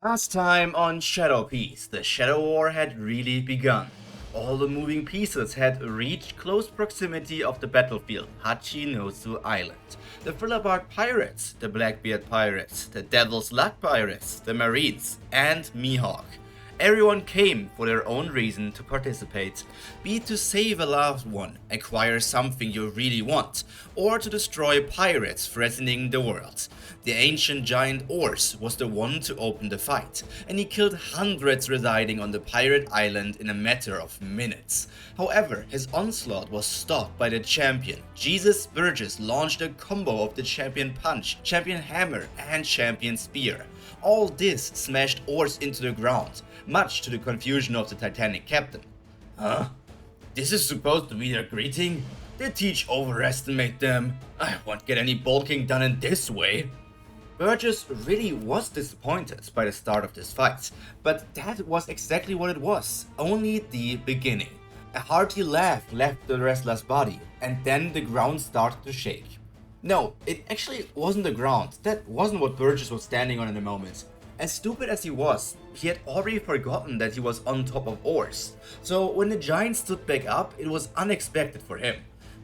Last time on Shadow Piece, the Shadow War had really begun. All the moving pieces had reached close proximity of the battlefield, Hachinosu Island. The Strawhat Pirates, the Blackbeard Pirates, the Devil's Luck Pirates, the Marines, and Mihawk. Everyone came for their own reason to participate, be it to save a loved one, acquire something you really want, or to destroy pirates threatening the world. The ancient giant Ors was the one to open the fight, and he killed hundreds residing on the pirate island in a matter of minutes. However, his onslaught was stopped by the champion. Jesus Burgess launched a combo of the champion punch, champion hammer, and champion spear. All this smashed Ors into the ground, much to the confusion of the Titanic captain. Huh? This is supposed to be their greeting? Did Teach overestimate them? I won't get any bulking done in this way. Burgess really was disappointed by the start of this fight, but that was exactly what it was, only the beginning. A hearty laugh left the wrestler's body, and then the ground started to shake. No, it actually wasn't the ground. That wasn't what Burgess was standing on in the moment. As stupid as he was, he had already forgotten that he was on top of Ors. So when the giant stood back up, it was unexpected for him.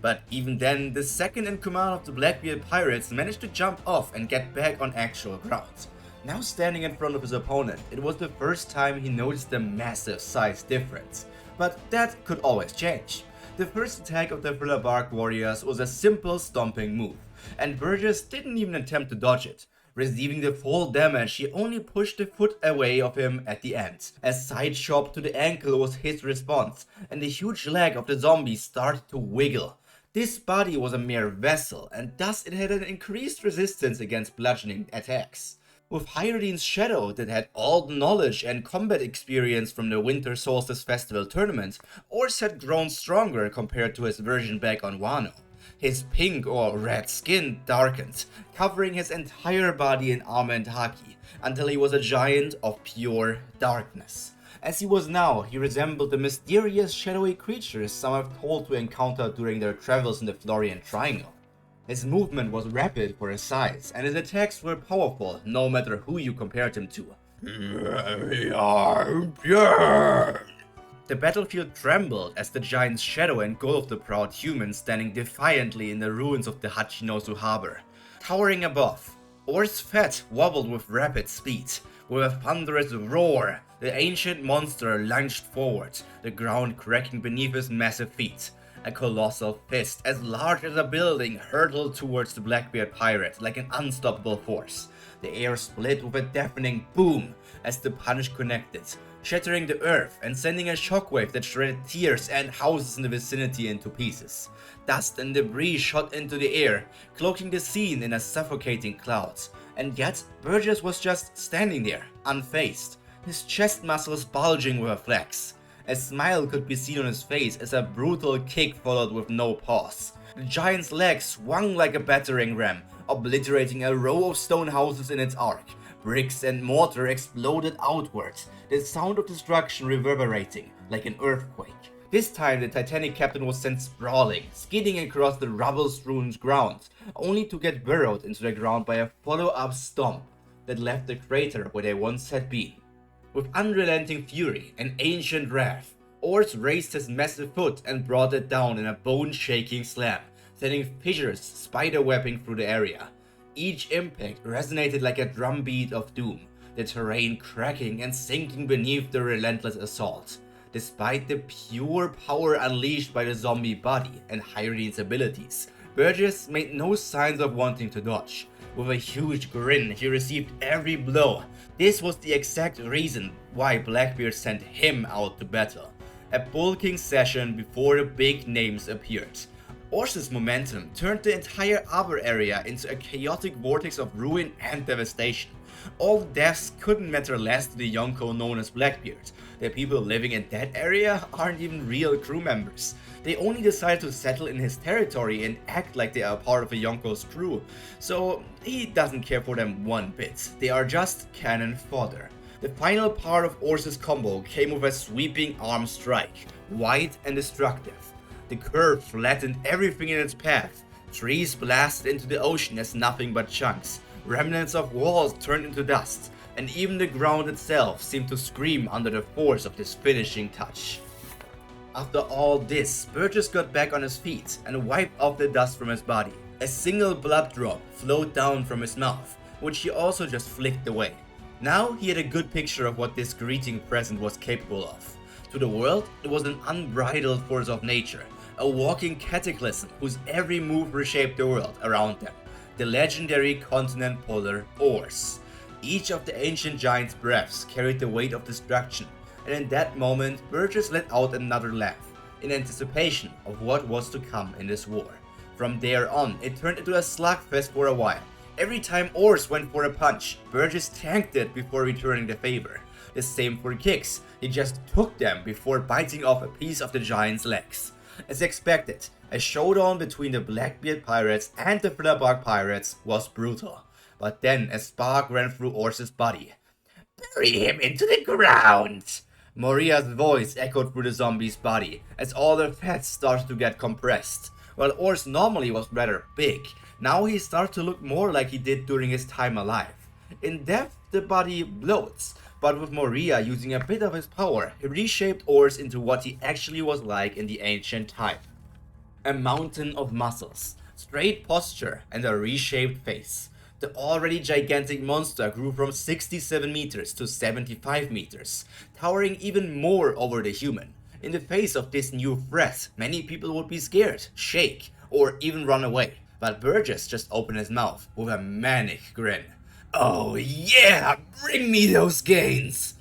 But even then, the second in command of the Blackbeard Pirates managed to jump off and get back on actual ground. Now standing in front of his opponent, it was the first time he noticed the massive size difference. But that could always change. The first attack of the Thriller Bark Warriors was a simple stomping move, and Burgess didn't even attempt to dodge it. Receiving the full damage, he only pushed the foot away of him at the end. A side chop to the ankle was his response, and the huge leg of the zombie started to wiggle. This body was a mere vessel, and thus it had an increased resistance against bludgeoning attacks. With Hyrdine's shadow that had all the knowledge and combat experience from the Winter Solstice Festival tournament, Ors had grown stronger compared to his version back on Wano. His pink or red skin darkened, covering his entire body in armor and haki, until he was a giant of pure darkness. As he was now, he resembled the mysterious shadowy creatures some have told to encounter during their travels in the Florian Triangle. His movement was rapid for his size, and his attacks were powerful no matter who you compared him to. The battlefield trembled as the giant's shadow engulfed the proud human standing defiantly in the ruins of the Hachinosu harbor. Towering above, Ors' fat wobbled with rapid speed. With a thunderous roar, the ancient monster lunged forward, the ground cracking beneath his massive feet. A colossal fist as large as a building hurtled towards the Blackbeard pirate like an unstoppable force. The air split with a deafening boom as the punch connected, shattering the earth and sending a shockwave that shredded tiers and houses in the vicinity into pieces. Dust and debris shot into the air, cloaking the scene in a suffocating cloud. And yet, Burgess was just standing there, unfazed, his chest muscles bulging with a flex. A smile could be seen on his face as a brutal kick followed with no pause. The giant's leg swung like a battering ram, obliterating a row of stone houses in its arc. Bricks and mortar exploded outwards, the sound of destruction reverberating like an earthquake. This time the Titanic captain was sent sprawling, skidding across the rubble-strewn ground, only to get burrowed into the ground by a follow-up stomp that left the crater where they once had been. With unrelenting fury and ancient wrath, Ors raised his massive foot and brought it down in a bone-shaking slam, sending fissures spiderwebbing through the area. Each impact resonated like a drumbeat of doom, the terrain cracking and sinking beneath the relentless assault. Despite the pure power unleashed by the zombie body and Hyrdine's abilities, Burgess made no signs of wanting to dodge. With a huge grin, he received every blow. This was the exact reason why Blackbeard sent him out to battle. A bulking session before the big names appeared. Ors's momentum turned the entire arbor area into a chaotic vortex of ruin and devastation. All the deaths couldn't matter less to the Yonko known as Blackbeard. The people living in that area aren't even real crew members. They only decide to settle in his territory and act like they are part of a Yonko's crew, so he doesn't care for them one bit. They are just cannon fodder. The final part of Ors's combo came with a sweeping arm strike, wide and destructive. The curve flattened everything in its path. Trees blasted into the ocean as nothing but chunks. Remnants of walls turned into dust. and even the ground itself seemed to scream under the force of this finishing touch. After all this, Burgess got back on his feet and wiped off the dust from his body. A single blood drop flowed down from his mouth, which he also just flicked away. Now he had a good picture of what this greeting present was capable of. To the world, it was an unbridled force of nature, a walking cataclysm whose every move reshaped the world around them. The legendary continent polar ores. Each of the ancient giants' breaths carried the weight of destruction, and in that moment, Burgess let out another laugh, in anticipation of what was to come in this war. From there on, it turned into a slugfest for a while. Every time Ors went for a punch, Burgess tanked it before returning the favor. The same for kicks, he just took them before biting off a piece of the giant's legs. As expected, a showdown between the Blackbeard Pirates and the Frillerbark Pirates was brutal. But then a spark ran through Ors's body. "Bury him into the ground!" Moria's voice echoed through the zombie's body as all the fat started to get compressed. While Ors normally was rather big, now he started to look more like he did during his time alive. In depth, the body bloats, but with Moria using a bit of his power, he reshaped Ors into what he actually was like in the ancient time. A mountain of muscles, straight posture, and a reshaped face. The already gigantic monster grew from 67 meters to 75 meters, towering even more over the human. In the face of this new threat, many people would be scared, shake, or even run away. But Burgess just opened his mouth with a manic grin. "Oh yeah, bring me those gains!"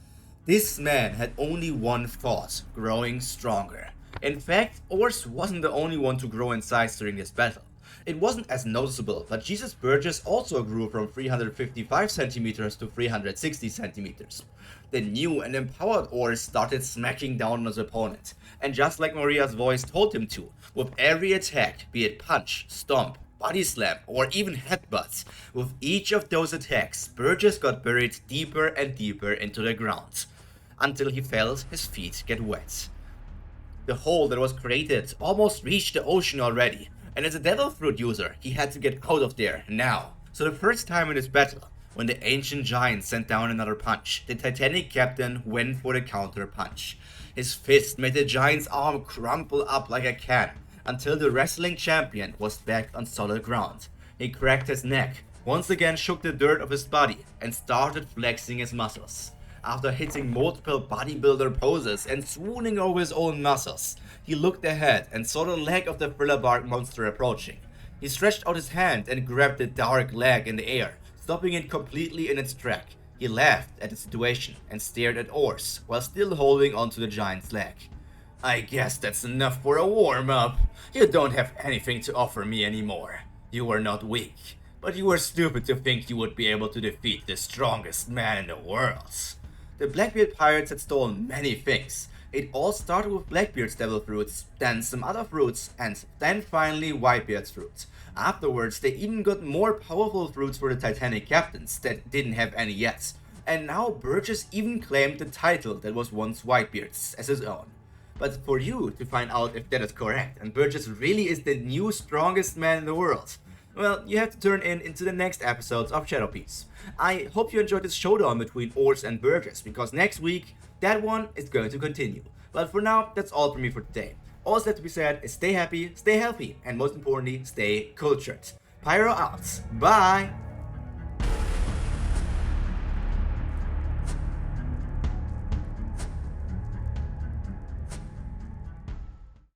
This man had only one thought: growing stronger. In fact, Ors wasn't the only one to grow in size during this battle. It wasn't as noticeable, but Jesus Burgess also grew from 355 centimeters to 360 centimeters. The new and empowered Ors started smacking down on his opponent, and just like Maria's voice told him to, with every attack, be it punch, stomp, body slam, or even headbutts, with each of those attacks, Burgess got buried deeper and deeper into the ground, until he felt his feet get wet. The hole that was created almost reached the ocean already, and as a devil fruit user, he had to get out of there now. So the first time in this battle, when the ancient giant sent down another punch, the Titanic captain went for the counter punch. His fist made the giant's arm crumple up like a can, until the wrestling champion was back on solid ground. He cracked his neck, once again shook the dirt off his body, and started flexing his muscles. After hitting multiple bodybuilder poses and swooning over his own muscles, he looked ahead and saw the leg of the Frillerbark monster approaching. He stretched out his hand and grabbed the dark leg in the air, stopping it completely in its track. He laughed at the situation and stared at Ors, while still holding onto the giant's leg. "I guess that's enough for a warm-up. You don't have anything to offer me anymore. You are not weak, but you were stupid to think you would be able to defeat the strongest man in the world." The Blackbeard Pirates had stolen many things. It all started with Blackbeard's devil fruits, then some other fruits, and then finally Whitebeard's fruits. Afterwards, they even got more powerful fruits for the Titanic captains that didn't have any yet. And now Burgess even claimed the title that was once Whitebeard's as his own. But for you to find out if that is correct and Burgess really is the new strongest man in the world, well, you have to turn into the next episodes of Shadow Piece. I hope you enjoyed this showdown between Ors and Burgess, because next week, that one is going to continue. But for now, that's all from me for today. All that's left to be said is stay happy, stay healthy, and most importantly, stay cultured. Pyro out. Bye!